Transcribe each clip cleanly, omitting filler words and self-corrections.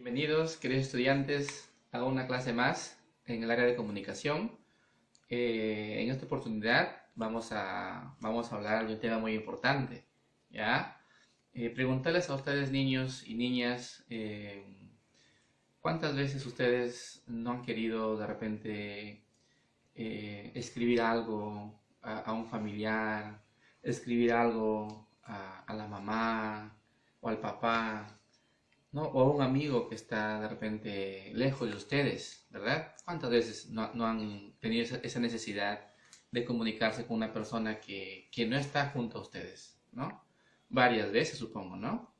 Bienvenidos, queridos estudiantes, a una clase más en el área de comunicación. En esta oportunidad vamos a hablar de un tema muy importante, ¿ya? Preguntarles a ustedes, niños y niñas, ¿cuántas veces ustedes no han querido de repente escribir algo a un familiar, escribir algo a la mamá o al papá? ¿No? O un amigo que está de repente lejos de ustedes, ¿verdad? ¿Cuántas veces no han tenido esa necesidad de comunicarse con una persona que no está junto a ustedes, ¿no? Varias veces, supongo, ¿no?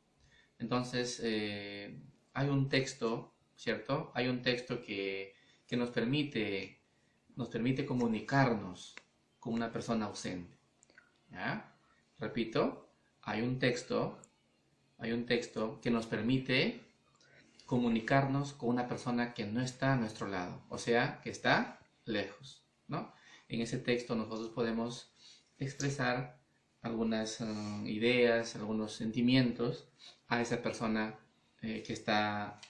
Entonces, hay un texto, ¿cierto? Hay un texto que nos permite comunicarnos con una persona ausente, ¿ya? Repito, hay un texto que nos permite comunicarnos con una persona que no está a nuestro lado, o sea, que está lejos, ¿no? En ese texto nosotros podemos expresar algunas ideas, algunos sentimientos a esa persona que está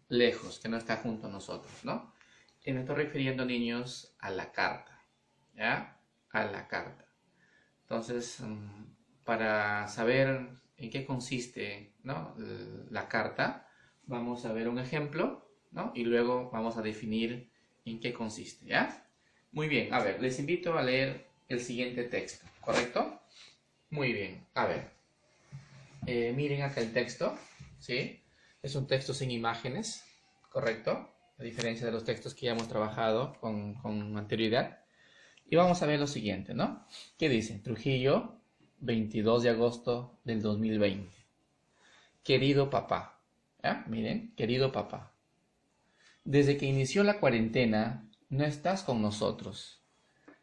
lejos, que no está junto a nosotros, ¿no? Y me estoy refiriendo, niños, a la carta, ¿ya? A la carta. Entonces, para saber en qué consiste, ¿no?, la carta, vamos a ver un ejemplo, ¿no? Y luego vamos a definir en qué consiste, ¿ya? Muy bien, a ver, les invito a leer el siguiente texto, ¿correcto? Muy bien, a ver, miren acá el texto, ¿sí? Es un texto sin imágenes, ¿correcto? A diferencia de los textos que ya hemos trabajado con anterioridad. Y vamos a ver lo siguiente, ¿no? ¿Qué dice? Trujillo, 22 de agosto del 2020. Querido papá, ¿ya? Miren, querido papá. Desde que inició la cuarentena, no estás con nosotros.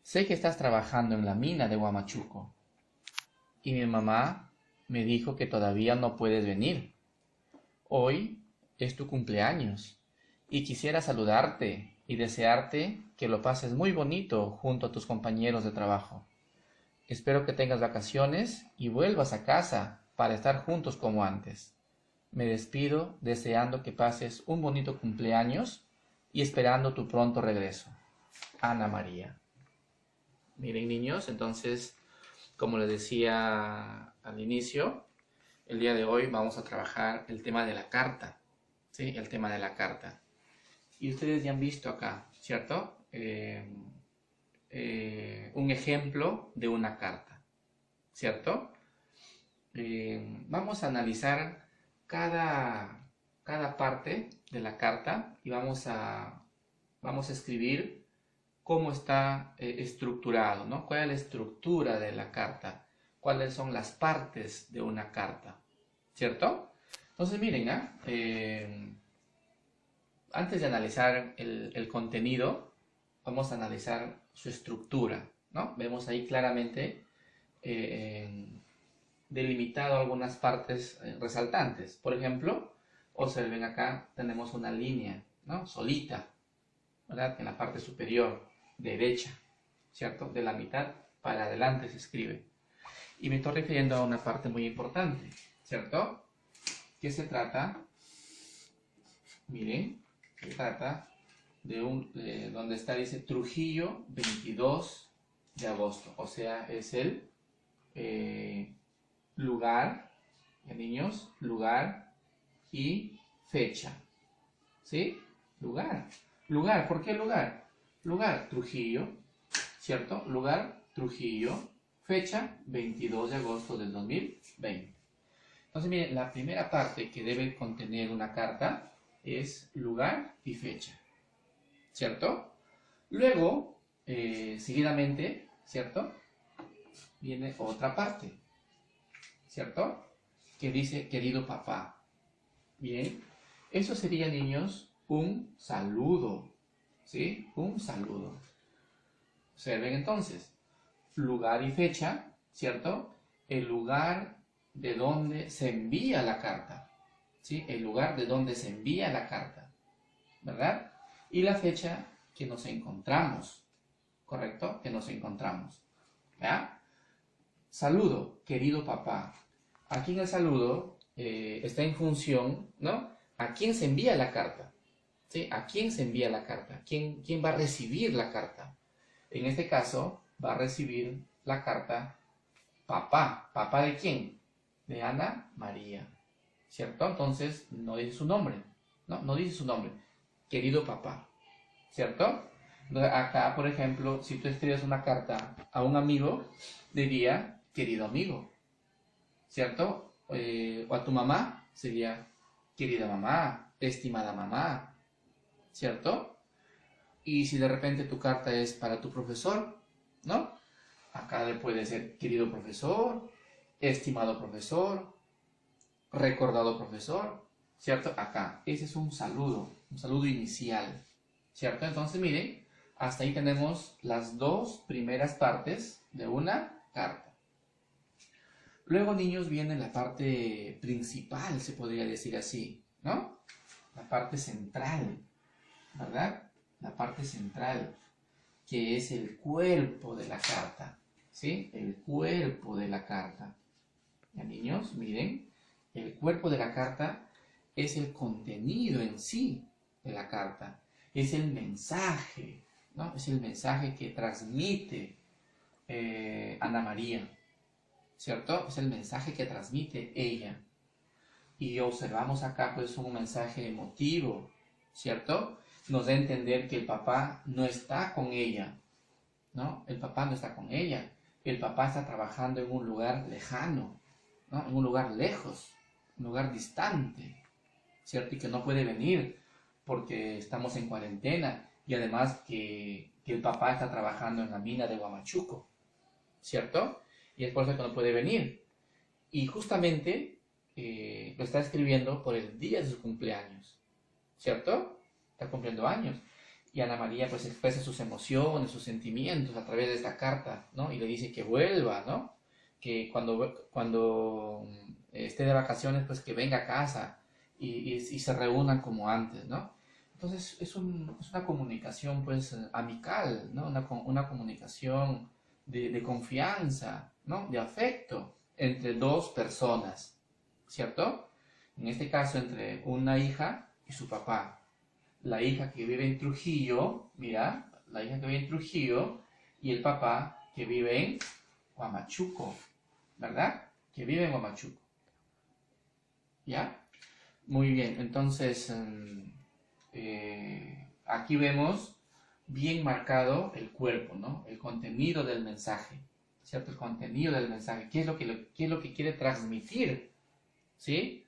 Sé que estás trabajando en la mina de Huamachuco. Y mi mamá me dijo que todavía no puedes venir. Hoy es tu cumpleaños y quisiera saludarte y desearte que lo pases muy bonito junto a tus compañeros de trabajo. Espero que tengas vacaciones y vuelvas a casa para estar juntos como antes. Me despido deseando que pases un bonito cumpleaños y esperando tu pronto regreso. Ana María. Miren, niños, entonces, como les decía al inicio, el día de hoy vamos a trabajar el tema de la carta, ¿sí? El tema de la carta. Y ustedes ya han visto acá, ¿cierto? Un ejemplo de una carta, ¿cierto? Vamos a analizar cada parte de la carta y vamos a escribir cómo está estructurado, ¿no? ¿Cuál es la estructura de la carta? ¿Cuáles son las partes de una carta? ¿Cierto? Entonces miren, antes de analizar el contenido, vamos a analizar su estructura, ¿no? Vemos ahí claramente delimitado algunas partes resaltantes. Por ejemplo, observen acá, tenemos una línea, ¿no? Solita, ¿verdad? En la parte superior derecha, ¿cierto? De la mitad para adelante se escribe. Y me estoy refiriendo a una parte muy importante, ¿cierto? ¿Qué se trata? Miren, se trata de donde está, dice Trujillo, 22 de agosto. O sea, es el lugar, niños, lugar y fecha. ¿Sí? Lugar. Lugar, ¿por qué lugar? Lugar, Trujillo, ¿cierto? Lugar, Trujillo, fecha, 22 de agosto del 2020. Entonces, miren, la primera parte que debe contener una carta es lugar y fecha, ¿cierto? Luego, seguidamente, ¿cierto? Viene otra parte, ¿cierto? Que dice, querido papá. Bien, eso sería, niños, un saludo, ¿sí? Un saludo. Observen entonces, lugar y fecha, ¿cierto? El lugar de donde se envía la carta, ¿sí? El lugar de donde se envía la carta, ¿verdad? Y la fecha que nos encontramos, ¿correcto? Que nos encontramos, ¿ya? Saludo, querido papá. Aquí en el saludo está en función, ¿no?, ¿A quién se envía la carta? ¿Sí? ¿A quién se envía la carta? ¿Quién va a recibir la carta? En este caso, va a recibir la carta papá. ¿Papá de quién? De Ana María. ¿Cierto? Entonces, no dice su nombre. No dice su nombre. Querido papá. ¿Cierto? Entonces, acá, por ejemplo, si tú escribes una carta a un amigo, diría, querido amigo. ¿Cierto? O a tu mamá, sería, querida mamá, estimada mamá. ¿Cierto? Y si de repente tu carta es para tu profesor, ¿no? Acá le puede ser querido profesor, estimado profesor, recordado profesor, ¿cierto? Acá, ese es un saludo inicial, ¿cierto? Entonces, miren, hasta ahí tenemos las dos primeras partes de una carta. Luego, niños, viene la parte principal, se podría decir así, ¿no? La parte central, ¿verdad? La parte central, que es el cuerpo de la carta, ¿sí? El cuerpo de la carta. ¿Ya, niños? Miren, el cuerpo de la carta es el contenido en sí de la carta, es el mensaje, ¿no? Es el mensaje que transmite Ana María, ¿cierto? Es el mensaje que transmite ella. Y observamos acá pues un mensaje emotivo, ¿cierto? Nos da a entender que el papá no está con ella, ¿no? El papá no está con ella. El papá está trabajando en un lugar lejano, ¿no? En un lugar lejos, un lugar distante, ¿cierto? Y que no puede venir porque estamos en cuarentena y además que el papá está trabajando en la mina de Huamachuco, ¿cierto? Y es por eso que no puede venir. Y justamente lo está escribiendo por el día de su cumpleaños, ¿cierto? Está cumpliendo años. Y Ana María pues expresa sus emociones, sus sentimientos a través de esta carta, ¿no? Y le dice que vuelva, ¿no? Que cuando esté de vacaciones pues que venga a casa y se reúnan como antes, ¿no? Entonces es una comunicación pues amical, ¿no? Una comunicación de confianza, ¿no? De afecto entre dos personas, ¿cierto? En este caso entre una hija y su papá. La hija que vive en Trujillo, mira, la hija que vive en Trujillo y el papá que vive en Huamachuco, ¿verdad? Que vive en Huamachuco. ¿Ya? Muy bien, entonces aquí vemos bien marcado el cuerpo, ¿no? El contenido del mensaje, ¿cierto? El contenido del mensaje, qué es lo que quiere transmitir, ¿sí?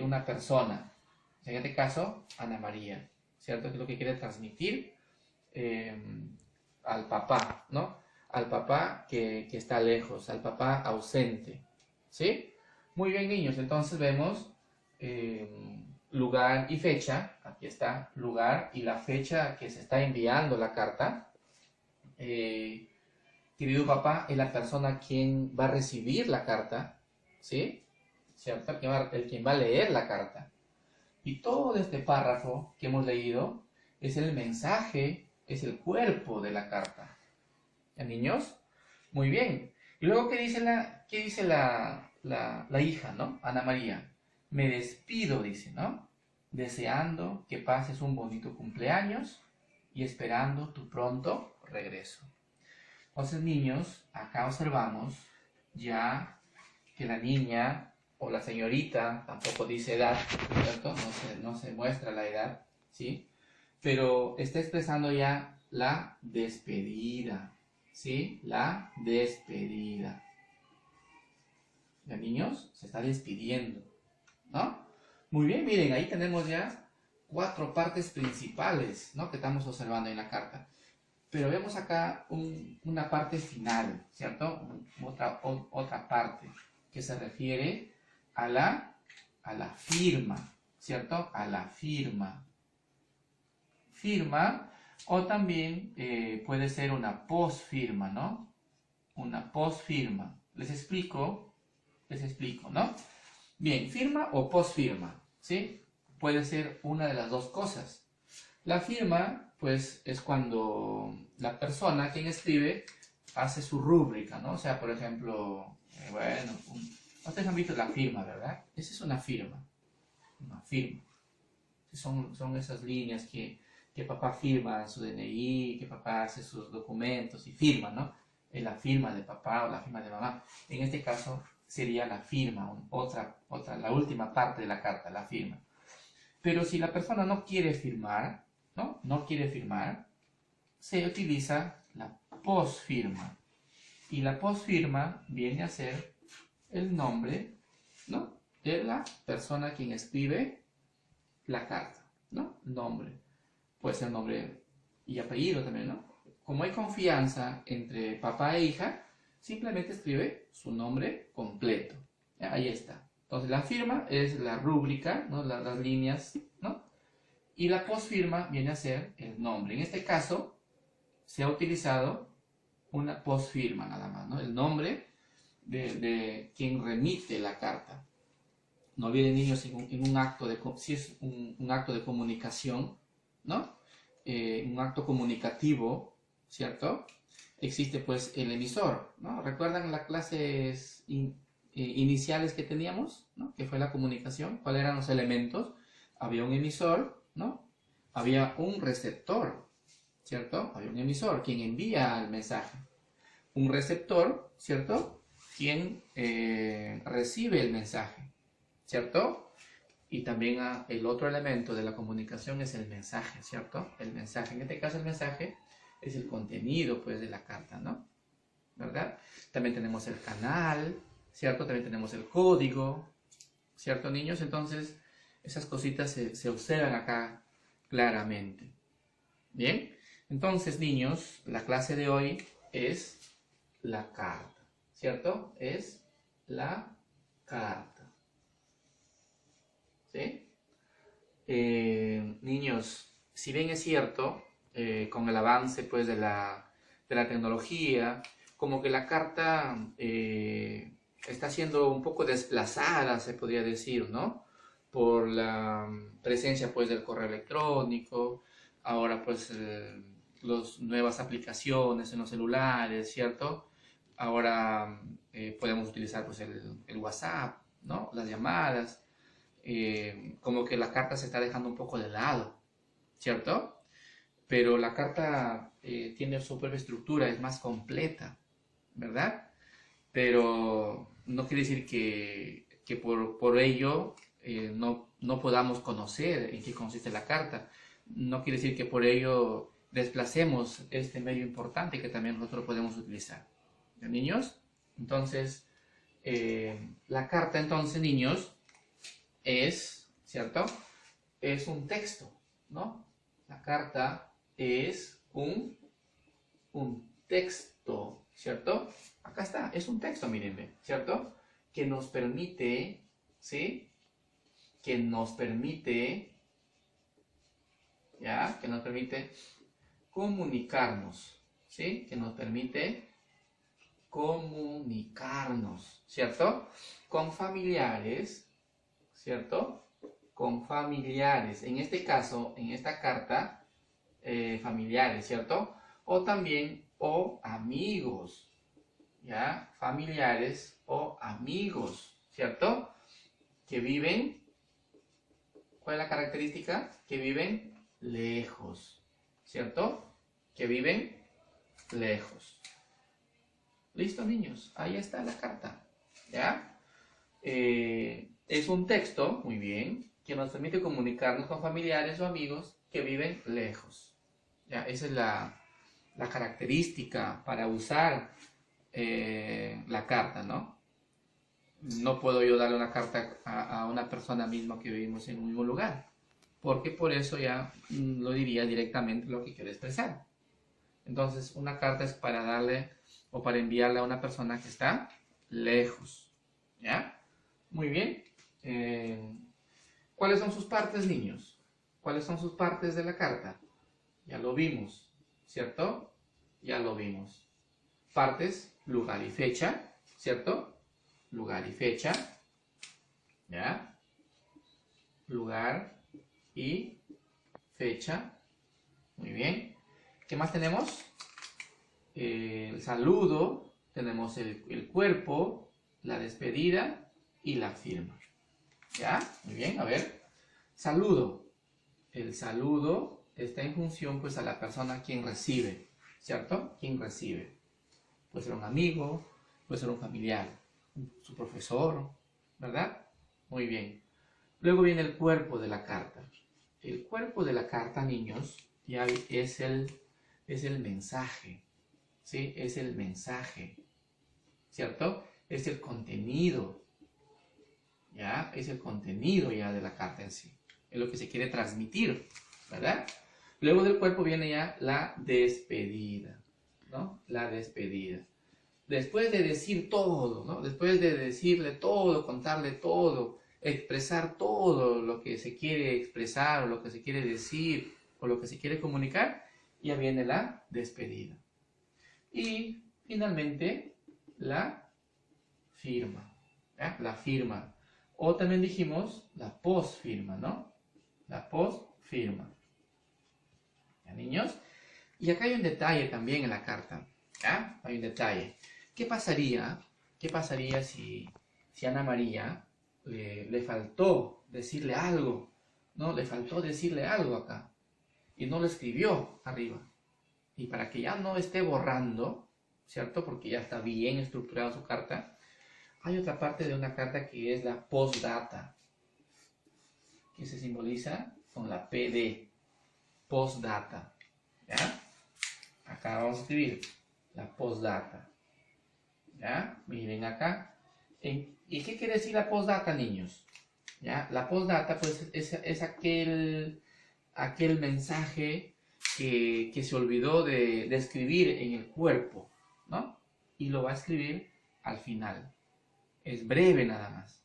Una persona, en este caso, Ana María, ¿cierto? ¿Qué es lo que quiere transmitir al papá, ¿no? Al papá que está lejos, al papá ausente, ¿sí? Muy bien, niños, entonces vemos lugar y fecha, aquí está lugar y la fecha que se está enviando la carta. Querido papá es la persona quien va a recibir la carta, ¿sí? ¿Cierto? El quien va a leer la carta. Y todo este párrafo que hemos leído es el mensaje, es el cuerpo de la carta. ¿Ya, niños? Muy bien. Y luego, ¿qué dice la hija, ¿no? Ana María. Me despido, dice, ¿no? Deseando que pases un bonito cumpleaños y esperando tu pronto regreso. Entonces, niños, acá observamos ya que la niña o la señorita, tampoco dice edad, ¿cierto? No se muestra la edad, ¿sí? Pero está expresando ya la despedida, ¿sí? La despedida. ¿Ya, niños? Se está despidiendo, ¿no? Muy bien, miren, ahí tenemos ya 4 partes principales, ¿no? Que estamos observando en la carta. Pero vemos acá una parte final, ¿cierto? Otra parte que se refiere a la firma, ¿cierto? A la firma. Firma, o también puede ser una posfirma, ¿no? Una posfirma. Les explico, ¿no? Bien, firma o posfirma, ¿sí? Puede ser una de las dos cosas. La firma, pues, es cuando la persona, quien escribe, hace su rúbrica, ¿no? O sea, por ejemplo, bueno, ustedes han visto la firma, ¿verdad? Esa es una firma, son esas líneas que papá firma su DNI, que papá hace sus documentos y firma, ¿no? La firma de papá o la firma de mamá. En este caso sería la firma, la última parte de la carta, la firma. Pero si la persona no quiere firmar, ¿no? No quiere firmar, se utiliza la posfirma. Y la posfirma viene a ser el nombre, ¿no? De la persona quien escribe la carta, ¿no? Nombre. Puede ser nombre y apellido también, ¿no? Como hay confianza entre papá e hija, simplemente escribe su nombre completo. ¿Ya? Ahí está. Entonces la firma es la rúbrica, ¿no? Las líneas, ¿no? Y la posfirma viene a ser el nombre. En este caso se ha utilizado una posfirma nada más, ¿no? El nombre de quien remite la carta. No olviden, niños, en un acto si es un acto de comunicación, ¿no? Un acto comunicativo, ¿cierto? Existe pues el emisor, ¿no? ¿Recuerdan las clases iniciales que teníamos, ¿no? Que fue la comunicación. ¿Cuáles eran los elementos? Había un emisor, ¿no? Había un receptor, ¿cierto? Había un emisor, quien envía el mensaje. Un receptor, ¿cierto? Quien recibe el mensaje, ¿cierto? Y también el otro elemento de la comunicación es el mensaje, ¿cierto? El mensaje, en este caso el mensaje es el contenido, pues, de la carta, ¿no? ¿Verdad? También tenemos el canal, ¿cierto? También tenemos el código, ¿cierto, niños? Entonces, esas cositas se observan acá claramente. Bien, entonces, niños, la clase de hoy es la carta, ¿cierto? Es la carta. ¿Sí? Niños, si bien es cierto, con el avance pues de la tecnología, como que la carta está siendo un poco desplazada, se podría decir, ¿no? Por la presencia pues del correo electrónico, ahora pues las nuevas aplicaciones en los celulares, ¿cierto? Ahora podemos utilizar pues el WhatsApp, ¿no? Las llamadas. Como que la carta se está dejando un poco de lado, ¿cierto? Pero la carta tiene su propia estructura, es más completa, ¿verdad? Pero no quiere decir que por ello no podamos conocer en qué consiste la carta. No quiere decir que por ello desplacemos este medio importante que también nosotros podemos utilizar. ¿Ya, niños? Entonces, la carta, entonces, niños, es, ¿cierto? Es un texto, ¿no? La carta es un texto, ¿cierto? Acá está, es un texto, mírenme, ¿cierto? Que nos permite, ¿sí? Que nos permite, ¿ya? Que nos permite comunicarnos, ¿sí? Que nos permite comunicarnos, ¿cierto? Con familiares, ¿cierto? Con familiares, en este caso, en esta carta, familiares, ¿cierto? O también, o amigos, ¿ya? Familiares o amigos, ¿cierto? Que viven, ¿cuál es la característica? Que viven lejos, ¿cierto? Que viven lejos. ¿Listo, niños? Ahí está la carta, ¿ya? Es un texto, muy bien, que nos permite comunicarnos con familiares o amigos que viven lejos. ¿Ya? Esa es la característica para usar la carta, ¿no? No puedo yo darle una carta a una persona misma que vivimos en un mismo lugar, porque por eso ya lo diría directamente lo que quiero expresar. Entonces, una carta es para darle o para enviarle a una persona que está lejos, ¿ya? Muy bien. ¿Cuáles son sus partes, niños? ¿Cuáles son sus partes de la carta? Ya lo vimos, ¿cierto? Ya lo vimos. Partes, lugar y fecha, ¿cierto? Lugar y fecha, ¿ya? Lugar y fecha. Muy bien. ¿Qué más tenemos? El saludo, tenemos el cuerpo, la despedida y la firma. ¿Ya? Muy bien, a ver. Saludo. el saludo está en función pues a la persona quien recibe, ¿cierto? Quien recibe. Puede ser un amigo, puede ser un familiar, su profesor, ¿verdad? Muy bien. Luego viene el cuerpo de la carta. El cuerpo de la carta, niños, ya es el mensaje, ¿sí? Es el mensaje, ¿cierto? Es el contenido, ¿ya? Es el contenido ya de la carta en sí. Es lo que se quiere transmitir, ¿verdad? Luego del cuerpo viene ya la despedida, ¿no? La despedida. Después de decir todo, ¿no? Después de decirle todo, contarle todo, expresar todo lo que se quiere expresar, o lo que se quiere decir, o lo que se quiere comunicar, ya viene la despedida. Y finalmente, la firma, ¿ya? La firma. O también dijimos la posfirma, ¿no? La posfirma. ¿Ya, niños? Y acá hay un detalle también en la carta, ¿ya? Hay un detalle. ¿Qué pasaría si Ana María le faltó decirle algo, ¿no? Le faltó decirle algo acá y no lo escribió arriba? Y para que ya no esté borrando, ¿cierto? Porque ya está bien estructurada su carta, hay otra parte de una carta que es la postdata, que se simboliza con la PD, postdata, ¿ya? Acá vamos a escribir la postdata, ¿ya? Miren acá. ¿Y qué quiere decir la postdata, niños? ¿Ya? La postdata, pues, es aquel mensaje que se olvidó de escribir en el cuerpo, ¿no? Y lo va a escribir al final. Es breve nada más,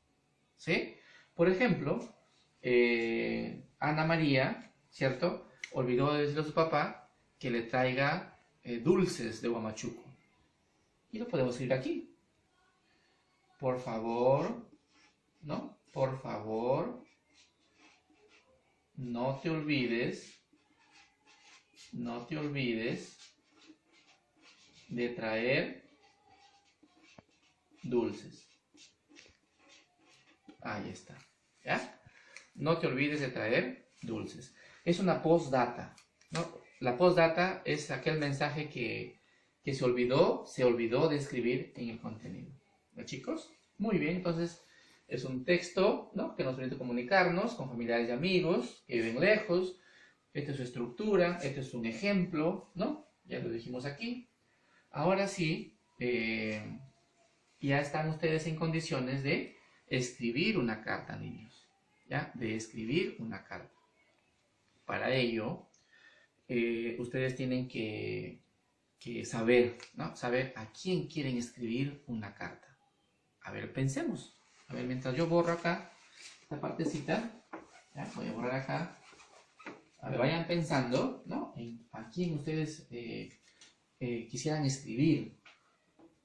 ¿sí? Por ejemplo, Ana María, ¿cierto? Olvidó decirle a su papá que le traiga dulces de Huamachuco. Y lo podemos escribir aquí. Por favor, ¿no? Por favor, no te olvides de traer dulces. Ahí está, ¿ya? No te olvides de traer dulces. Es una postdata, ¿no? La postdata es aquel mensaje que se olvidó de escribir en el contenido. ¿No, chicos? Muy bien, entonces es un texto, ¿no? Que nos permite comunicarnos con familiares y amigos que viven lejos. Esta es su estructura, este es un ejemplo, ¿no? Ya lo dijimos aquí. Ahora sí, ya están ustedes en condiciones de escribir una carta, niños, ¿ya? De escribir una carta. Para ello, ustedes tienen que saber, ¿no? Saber a quién quieren escribir una carta. A ver, pensemos. A ver, mientras yo borro acá esta partecita, ¿ya? Voy a borrar acá. A ver, vayan pensando, ¿no? En a quién ustedes quisieran escribir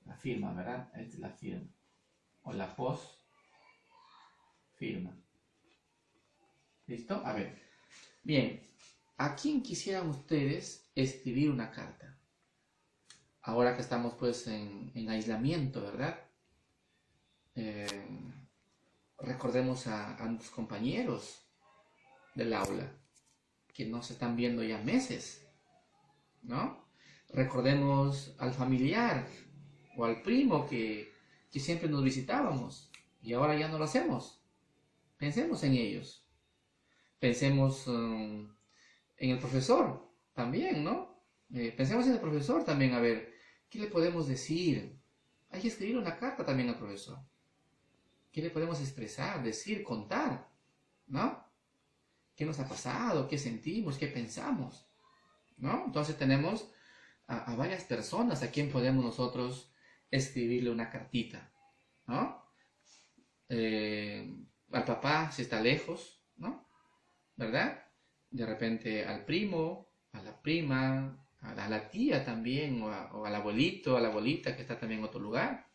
la firma, ¿verdad? Esta es la firma. O la firma. ¿Listo? A ver. Bien. ¿A quién quisieran ustedes escribir una carta? Ahora que estamos pues en aislamiento, ¿verdad? Recordemos a nuestros compañeros del aula que no se están viendo ya meses, ¿no? Recordemos al familiar o al primo que siempre nos visitábamos y ahora ya no lo hacemos. Pensemos en ellos. Pensemos en el profesor también, ¿no? Pensemos en el profesor también, a ver, ¿qué le podemos decir? Hay que escribir una carta también al profesor. ¿Qué le podemos expresar, decir, contar? ¿No? ¿Qué nos ha pasado? ¿Qué sentimos? ¿Qué pensamos? ¿No? Entonces tenemos a varias personas a quien podemos nosotros escribirle una cartita, ¿no? Al papá si está lejos, ¿no? ¿Verdad? De repente al primo, a la prima, a la tía también, o al abuelito, a la abuelita que está también en otro lugar,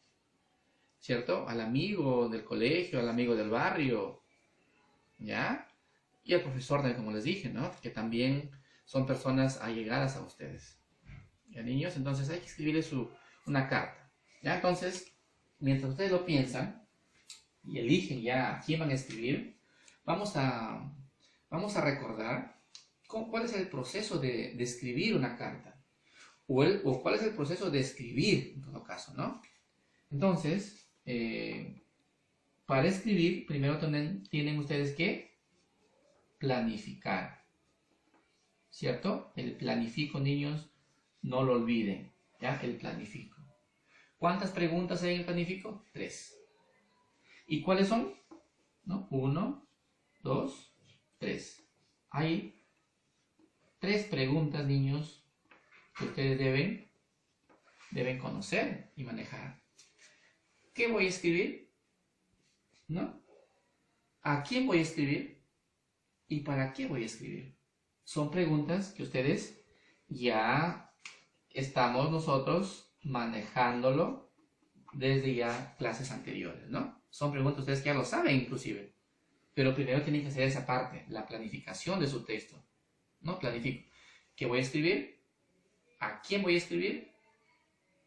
¿cierto? Al amigo del colegio, al amigo del barrio, ¿ya? Y al profesor también, como les dije, ¿no? Que también son personas allegadas a ustedes. ¿Ya, niños? Entonces hay que escribirles una carta, ¿ya? Entonces, mientras ustedes lo piensan y eligen ya a quién van a escribir, vamos a recordar, ¿Cuál es el proceso de escribir una carta? O cuál es el proceso de escribir, en todo caso, ¿no? Entonces, para escribir, primero tienen ustedes que planificar, ¿cierto? El planifico, niños, no lo olviden, ¿ya? El planifico. ¿Cuántas preguntas hay en el planifico? 3. ¿Y cuáles son? ¿No? 1, 2, 3. Hay 3 preguntas, niños, que ustedes deben conocer y manejar. ¿Qué voy a escribir? ¿No? ¿A quién voy a escribir? ¿Y para qué voy a escribir? Son preguntas que ustedes ya estamos nosotros manejándolo desde ya clases anteriores, ¿no? Son preguntas ustedes que ya lo saben inclusive. Pero primero tienen que hacer esa parte, la planificación de su texto, ¿no? Planifico. ¿Qué voy a escribir? ¿A quién voy a escribir?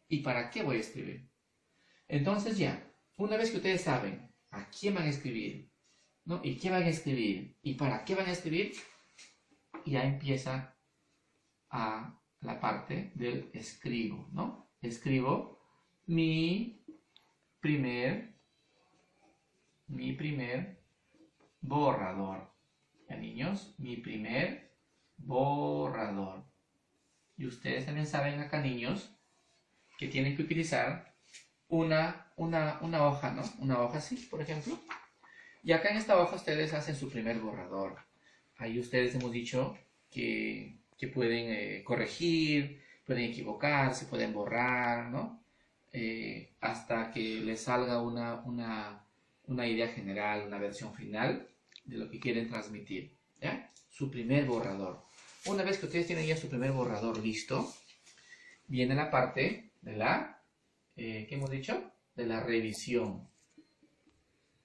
¿Y para qué voy a escribir? Entonces ya, una vez que ustedes saben a quién van a escribir, ¿no? ¿Y qué van a escribir? ¿Y para qué van a escribir? Ya empieza a la parte del escribo, ¿no? Escribo mi primer borrador. ¿Ya, niños? Mi primer borrador. Y ustedes también saben acá, niños, que tienen que utilizar una hoja, ¿no? Una hoja así, por ejemplo. Y acá en esta hoja ustedes hacen su primer borrador. Ahí ustedes hemos dicho que pueden corregir, pueden equivocarse, pueden borrar, ¿no? Hasta que les salga una idea general, una versión final de lo que quieren transmitir, ¿ya? Su primer borrador. Una vez que ustedes tienen ya su primer borrador listo, viene la parte de la, ¿qué hemos dicho? De la revisión,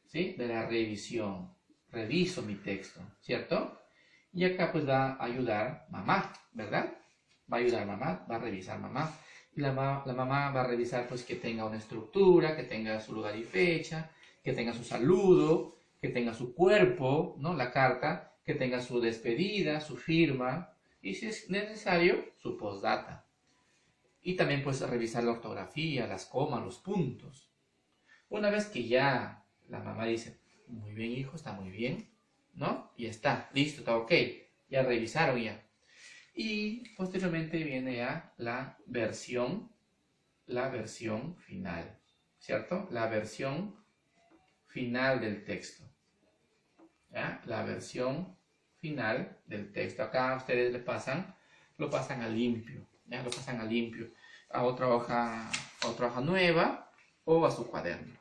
¿sí? De la revisión. Reviso mi texto, ¿cierto? Y acá pues va a ayudar mamá, ¿verdad? Va a ayudar mamá, va a revisar mamá. Y la mamá va a revisar pues que tenga una estructura, que tenga su lugar y fecha, que tenga su saludo, que tenga su cuerpo, ¿no? La carta, que tenga su despedida, su firma, y si es necesario, su postdata. Y también pues revisar la ortografía, las comas, los puntos. Una vez que ya la mamá dice, muy bien hijo, está muy bien, ¿no? Y está, listo, está ok, ya revisaron ya. Y posteriormente viene ya la versión final, ¿cierto? La versión final del texto, ¿ya? La versión final del texto. Acá ustedes lo pasan a limpio, ¿ya? Lo pasan a limpio, a otra hoja nueva o a su cuaderno,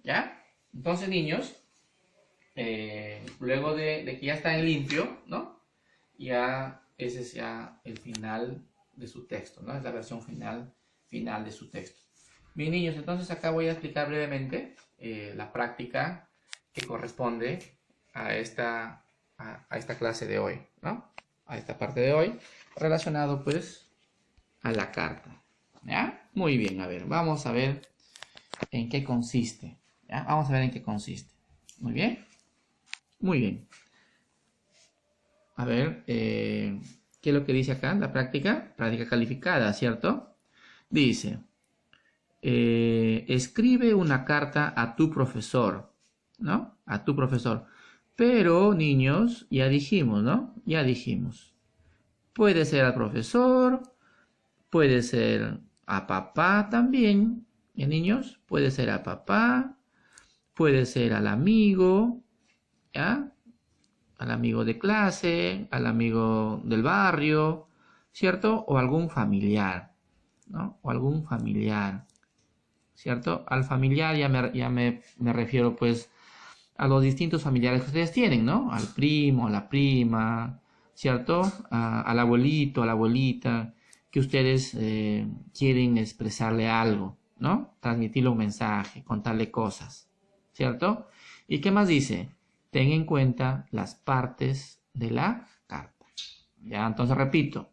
¿ya? Entonces, niños, luego de que ya está en limpio, ¿no? Ya ese es ya el final de su texto, ¿no? Es la versión final de su texto. Bien, niños, entonces acá voy a explicar brevemente la práctica que corresponde a esta clase de hoy, ¿no? A esta parte de hoy, relacionado pues a la carta, ¿ya? Muy bien, a ver, vamos a ver en qué consiste, ¿ya? Vamos a ver en qué consiste. Muy bien. Muy bien. A ver, ¿qué es lo que dice acá? La práctica calificada, ¿cierto? Dice, escribe una carta a tu profesor, ¿no? A tu profesor. Pero, niños, ya dijimos, ¿no? Ya dijimos. Puede ser al profesor, puede ser a papá también, ¿ya, niños? Puede ser a papá, puede ser al amigo, ¿ya? Al amigo de clase, al amigo del barrio, ¿cierto? O algún familiar, ¿no? O algún familiar, ¿cierto? Al familiar ya me refiero pues a los distintos familiares que ustedes tienen, ¿no? Al primo, a la prima, ¿cierto? Al abuelito, a la abuelita, que ustedes quieren expresarle algo, ¿no? Transmitirle un mensaje, contarle cosas, ¿cierto? ¿Y qué más dice? Ten en cuenta las partes de la carta. Ya, entonces repito.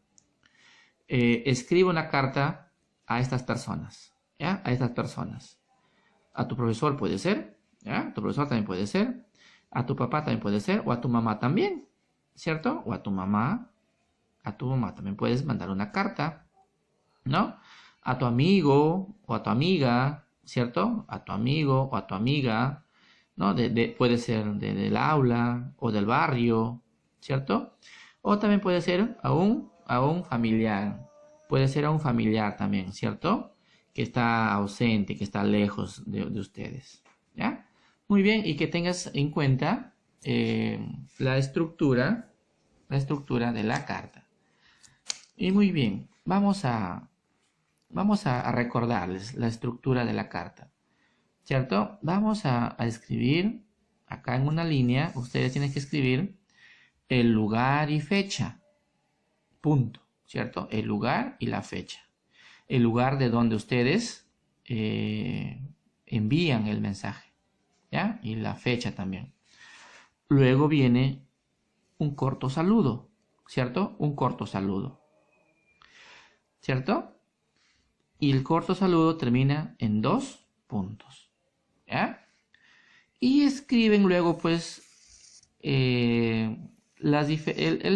Escribe una carta a estas personas. ¿Ya? A estas personas. A tu profesor puede ser. ¿Ya? A tu profesor también puede ser. A tu papá también puede ser. O a tu mamá también. ¿Cierto? O a tu mamá. a tu mamá. También puedes mandar una carta, ¿no? A tu amigo o a tu amiga, ¿cierto? A tu amigo o a tu amiga, ¿no? Puede ser del aula o del barrio, ¿cierto? O también puede ser a un familiar. Puede ser a un familiar también, ¿cierto? Que está ausente, que está lejos de ustedes, ¿ya? Muy bien, y que tengas en cuenta la estructura de la carta. Y muy bien, vamos a recordarles la estructura de la carta, ¿cierto? Vamos a escribir acá en una línea. Ustedes tienen que escribir el lugar y fecha, punto, ¿cierto? El lugar y la fecha. El lugar de donde ustedes envían el mensaje, ¿ya? Y la fecha también. Luego viene un corto saludo, ¿cierto? Un corto saludo, ¿cierto? Y el corto saludo termina en 2 puntos, ¿ya? Y escriben luego, pues, el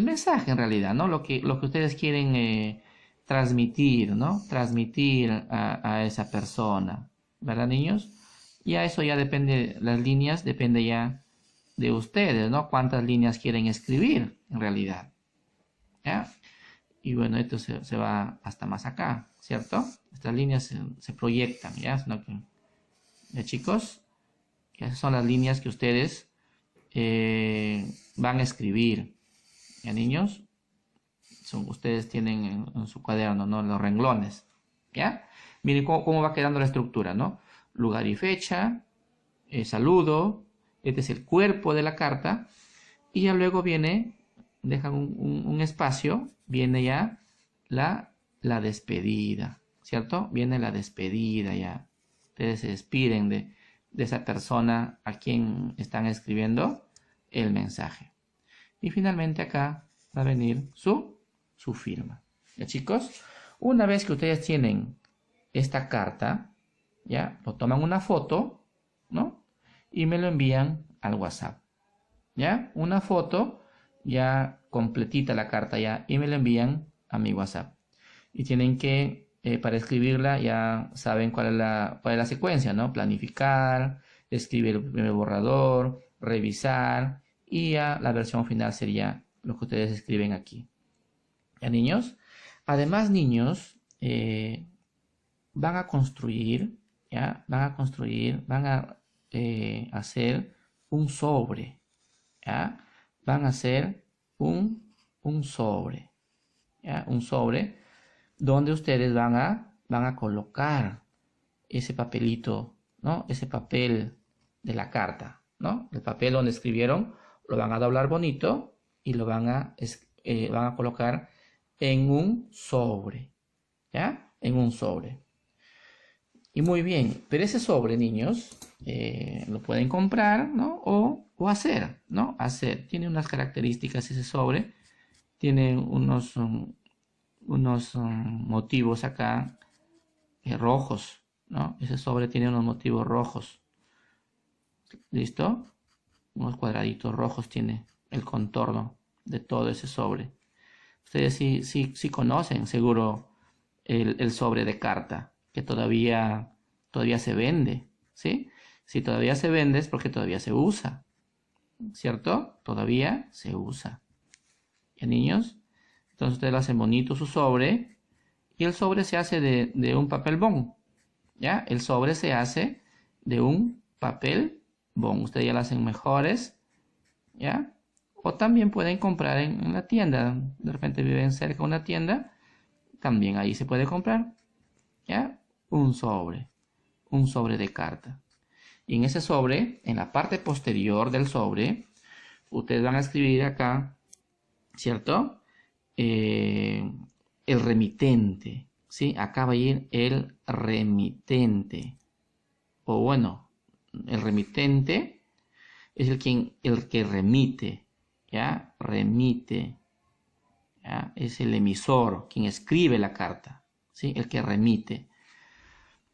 mensaje en realidad, ¿no? Lo que ustedes quieren transmitir, ¿no? Transmitir a esa persona, ¿verdad, niños? Ya eso ya depende, las líneas depende ya de ustedes, ¿no? Cuántas líneas quieren escribir en realidad, ¿ya? Y bueno, esto se va hasta más acá, ¿cierto? Estas líneas se proyectan, ¿ya? ¿Ya, chicos? Esas son las líneas que ustedes van a escribir, ¿ya, niños? Ustedes tienen en su cuaderno, ¿no? Los renglones, ¿ya? Miren cómo va quedando la estructura, ¿no? Lugar y fecha, saludo, este es el cuerpo de la carta, y ya luego viene, dejan un espacio, viene ya la despedida, ¿cierto? Viene la despedida ya. Ustedes se despiden de esa persona a quien están escribiendo el mensaje. Y finalmente acá va a venir su firma. ¿Ya, chicos? Una vez que ustedes tienen esta carta, ¿ya? Lo toman una foto, ¿no? Y me lo envían al WhatsApp, ¿ya? Una foto ya completita la carta ya y me la envían a mi WhatsApp. Y tienen que, para escribirla, ya saben cuál es la secuencia, ¿no? Planificar, escribir el primer borrador, revisar y ya la versión final sería lo que ustedes escriben aquí. ¿Ya, niños? Además, niños, van a construir, ¿ya? Van a hacer un sobre, ¿ya? Van a hacer un sobre, ¿ya? Un sobre donde ustedes van a colocar ese papelito, ¿no? Ese papel de la carta, ¿no? El papel donde escribieron, lo van a doblar bonito y lo van a colocar en un sobre, ¿ya? En un sobre. Y muy bien, pero ese sobre, niños, lo pueden comprar, ¿no? O hacer, ¿no? Hacer. Tiene unas características ese sobre. Tiene unos motivos acá rojos, ¿no? Ese sobre tiene unos motivos rojos. ¿Listo? Unos cuadraditos rojos tiene el contorno de todo ese sobre. Ustedes sí conocen seguro el sobre de carta, que todavía se vende, ¿sí? Si todavía se vende es porque todavía se usa, ¿cierto? Todavía se usa. ¿Ya, niños? Entonces ustedes lo hacen bonito su sobre y el sobre se hace de un papel bond, ¿ya? El sobre se hace de un papel bond. Ustedes ya lo hacen mejores, ¿ya? O también pueden comprar en la tienda. De repente viven cerca de una tienda, también ahí se puede comprar, ¿ya? Un sobre de carta. Y en ese sobre, en la parte posterior del sobre, ustedes van a escribir acá, ¿cierto? El remitente, ¿sí? Acá va a ir el remitente. O bueno, el remitente es el que remite, ¿ya? Remite, ¿ya? Es el emisor, quien escribe la carta, ¿sí? El que remite.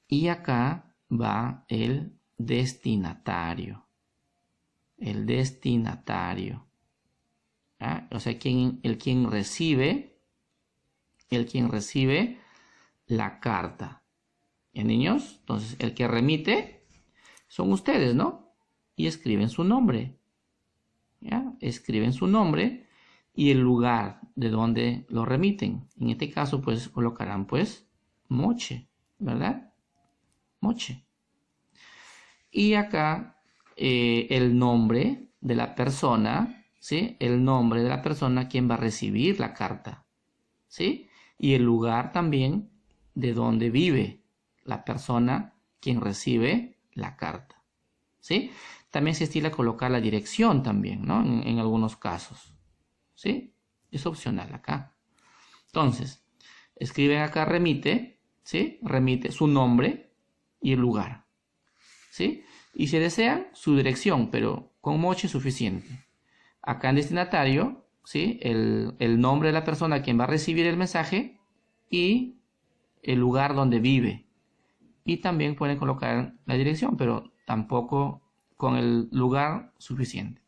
Y acá va el destinatario. El destinatario, ¿ya? O sea, quien recibe el quien recibe la carta. ¿Ya, niños? Entonces, el que remite son ustedes, ¿no? Y escriben su nombre. ¿Ya? Escriben su nombre y el lugar de donde lo remiten. En este caso, pues, colocarán, pues, Moche, ¿verdad? Moche. Y acá, el nombre de la persona, ¿sí? El nombre de la persona quien va a recibir la carta, ¿sí? Y el lugar también de donde vive la persona quien recibe la carta, ¿sí? También se estila colocar la dirección también, ¿no? En algunos casos, ¿sí? Es opcional acá. Entonces, escriben acá remite, ¿sí? Remite su nombre y el lugar, ¿sí? Y si desean, su dirección, pero con moche es suficiente. Acá en destinatario, ¿sí? El nombre de la persona a quien va a recibir el mensaje y el lugar donde vive. Y también pueden colocar la dirección, pero tampoco con el lugar suficiente.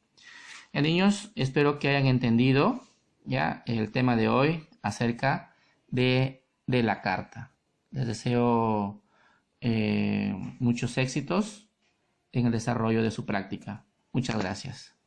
Ya, niños, espero que hayan entendido ya el tema de hoy acerca de la carta. Les deseo muchos éxitos en el desarrollo de su práctica. Muchas gracias.